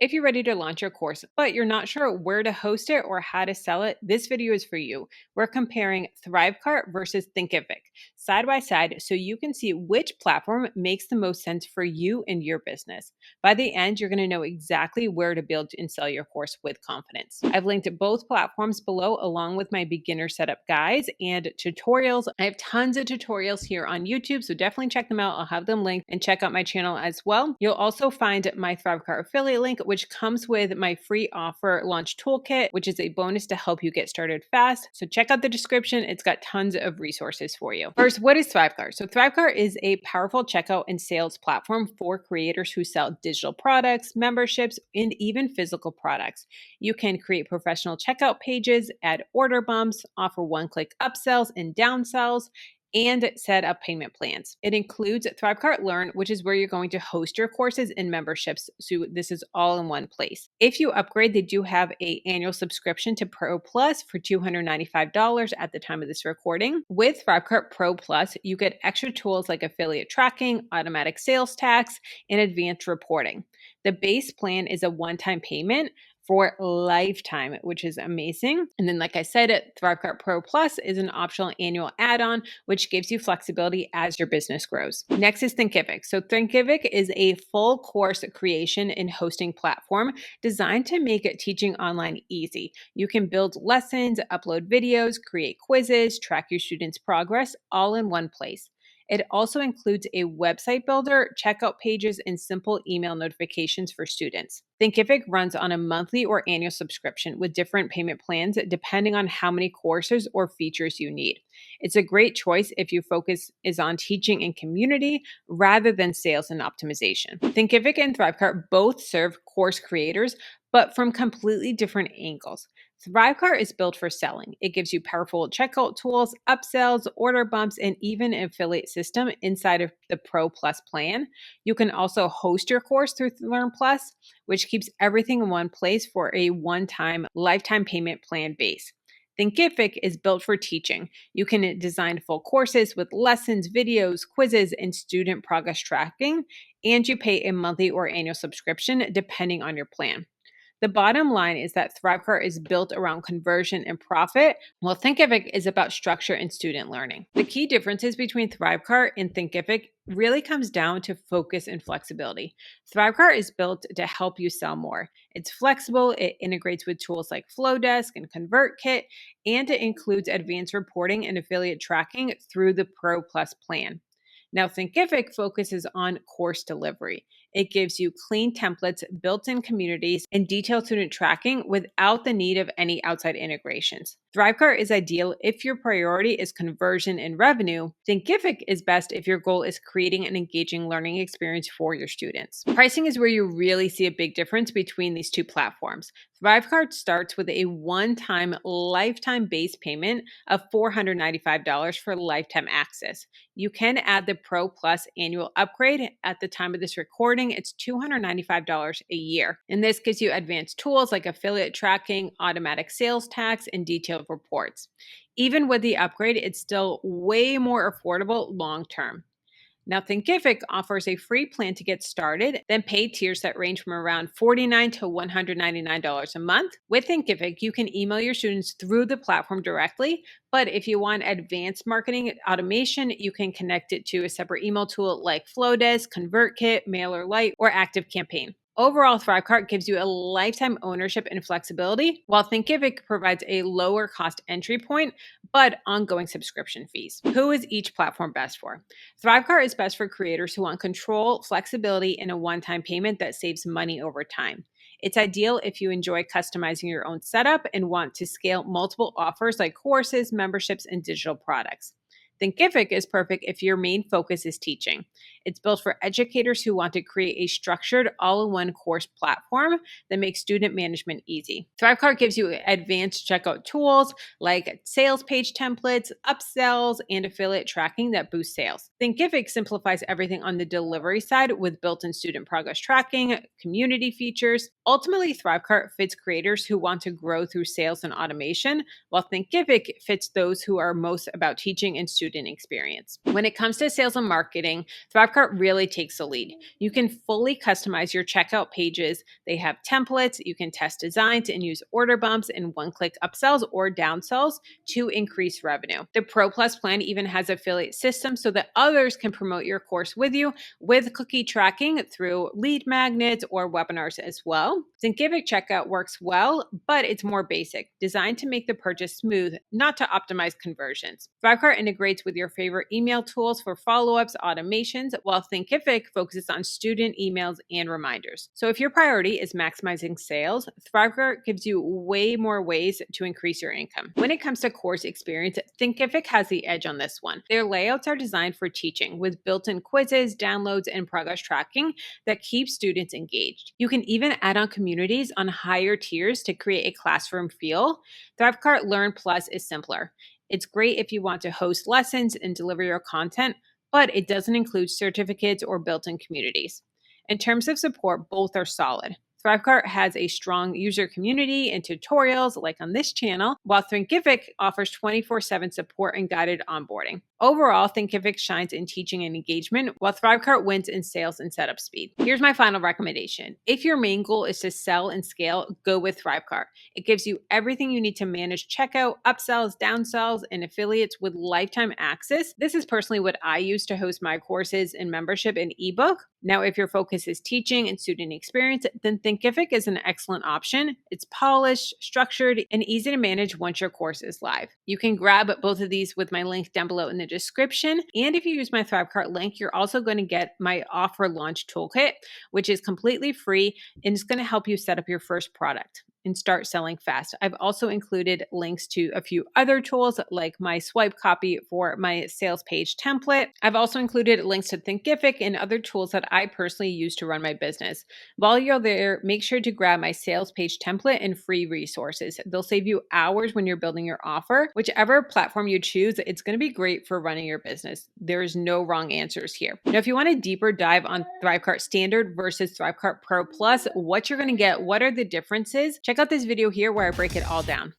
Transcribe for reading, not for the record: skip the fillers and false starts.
If you're ready to launch your course, but you're not sure where to host it or how to sell it, this video is for you. We're comparing ThriveCart versus Thinkific side by side so you can see which platform makes the most sense for you and your business. By the end, you're going to know exactly where to build and sell your course with confidence. I've linked both platforms below along with my beginner setup guides and tutorials. I have tons of tutorials here on YouTube, so definitely check them out. I'll have them linked, and check out my channel as well. You'll also find my ThriveCart affiliate link, which comes with my free offer launch toolkit, which is a bonus to help you get started fast. So check out the description. It's got tons of resources for you. First, what is ThriveCart? So ThriveCart is a powerful checkout and sales platform for creators who sell digital products, memberships, and even physical products. You can create professional checkout pages, add order bumps, offer one-click upsells and downsells, and set up payment plans. It includes ThriveCart Learn, which is where you're going to host your courses and memberships. So this is all in one place. If you upgrade, they do have an annual subscription to Pro Plus for $295 at the time of this recording. With ThriveCart Pro Plus, you get extra tools like affiliate tracking, automatic sales tax, and advanced reporting. The base plan is a one-time payment for lifetime, which is amazing. And then, like I said, ThriveCart Pro Plus is an optional annual add-on, which gives you flexibility as your business grows. Next is Thinkific. So Thinkific is a full course creation and hosting platform designed to make teaching online easy. You can build lessons, upload videos, create quizzes, track your students' progress, all in one place. It also includes a website builder, checkout pages, and simple email notifications for students. Thinkific runs on a monthly or annual subscription with different payment plans depending on how many courses or features you need. It's a great choice if your focus is on teaching and community rather than sales and optimization. Thinkific and ThriveCart both serve course creators, but from completely different angles. ThriveCart is built for selling. It gives you powerful checkout tools, upsells, order bumps, and even an affiliate system inside of the Pro Plus plan. You can also host your course through Learn Plus, which keeps everything in one place for a one-time lifetime payment plan base. Thinkific is built for teaching. You can design full courses with lessons, videos, quizzes, and student progress tracking, and you pay a monthly or annual subscription depending on your plan. The bottom line is that ThriveCart is built around conversion and profit, while Thinkific is about structure and student learning. The key differences between ThriveCart and Thinkific really comes down to focus and flexibility. ThriveCart is built to help you sell more. It's flexible, it integrates with tools like Flowdesk and ConvertKit, and it includes advanced reporting and affiliate tracking through the Pro Plus plan. Now, Thinkific focuses on course delivery. It gives you clean templates, built-in communities, and detailed student tracking without the need of any outside integrations. ThriveCart is ideal if your priority is conversion and revenue. Thinkific is best if your goal is creating an engaging learning experience for your students. Pricing is where you really see a big difference between these two platforms. ThriveCart starts with a one-time lifetime base payment of $495 for lifetime access. You can add the Pro Plus annual upgrade. At the time of this recording, it's $295 a year. And this gives you advanced tools like affiliate tracking, automatic sales tax, and detailed reports. Even with the upgrade, it's still way more affordable long term. Now, Thinkific offers a free plan to get started, then paid tiers that range from around $49 to $199 a month. With Thinkific, you can email your students through the platform directly, but if you want advanced marketing automation, you can connect it to a separate email tool like Flowdesk, ConvertKit, MailerLite, or ActiveCampaign. Overall, ThriveCart gives you a lifetime ownership and flexibility, while Thinkific provides a lower cost entry point, but ongoing subscription fees. Who is each platform best for? ThriveCart is best for creators who want control, flexibility, and a one-time payment that saves money over time. It's ideal if you enjoy customizing your own setup and want to scale multiple offers like courses, memberships, and digital products. Thinkific is perfect if your main focus is teaching. It's built for educators who want to create a structured, all-in-one course platform that makes student management easy. ThriveCart gives you advanced checkout tools like sales page templates, upsells, and affiliate tracking that boost sales. Thinkific simplifies everything on the delivery side with built-in student progress tracking, community features. Ultimately, ThriveCart fits creators who want to grow through sales and automation, while Thinkific fits those who are most about teaching and student student experience. When it comes to sales and marketing, ThriveCart really takes the lead. You can fully customize your checkout pages. They have templates, you can test designs and use order bumps and one-click upsells or downsells to increase revenue. The Pro Plus plan even has affiliate system so that others can promote your course with you with cookie tracking through lead magnets or webinars as well. Thinkific checkout works well, but it's more basic, designed to make the purchase smooth, not to optimize conversions. ThriveCart integrates with your favorite email tools for follow-ups, automations, while Thinkific focuses on student emails and reminders. So if your priority is maximizing sales, ThriveCart gives you way more ways to increase your income. When it comes to course experience, Thinkific has the edge on this one. Their layouts are designed for teaching with built-in quizzes, downloads, and progress tracking that keep students engaged. You can even add on communities on higher tiers to create a classroom feel. ThriveCart Learn Plus is simpler. It's great if you want to host lessons and deliver your content, but it doesn't include certificates or built-in communities. In terms of support, both are solid. ThriveCart has a strong user community and tutorials like on this channel, while Thinkific offers 24/7 support and guided onboarding. Overall, Thinkific shines in teaching and engagement, while ThriveCart wins in sales and setup speed. Here's my final recommendation. If your main goal is to sell and scale, go with ThriveCart. It gives you everything you need to manage checkout, upsells, downsells, and affiliates with lifetime access. This is personally what I use to host my courses and membership and ebook. Now, if your focus is teaching and student experience, then Thinkific is an excellent option. It's polished, structured, and easy to manage once your course is live. You can grab both of these with my link down below in the description. And if you use my ThriveCart link, you're also going to get my offer launch toolkit, which is completely free and it's going to help you set up your first product and start selling fast. I've also included links to a few other tools like my swipe copy for my sales page template. I've also included links to Thinkific and other tools that I personally use to run my business. While you're there, make sure to grab my sales page template and free resources. They'll save you hours when you're building your offer. Whichever platform you choose, it's going to be great for running your business. There is no wrong answers here. Now, if you want a deeper dive on ThriveCart Standard versus ThriveCart Pro Plus, what you're going to get, what are the differences, check out this video here where I break it all down.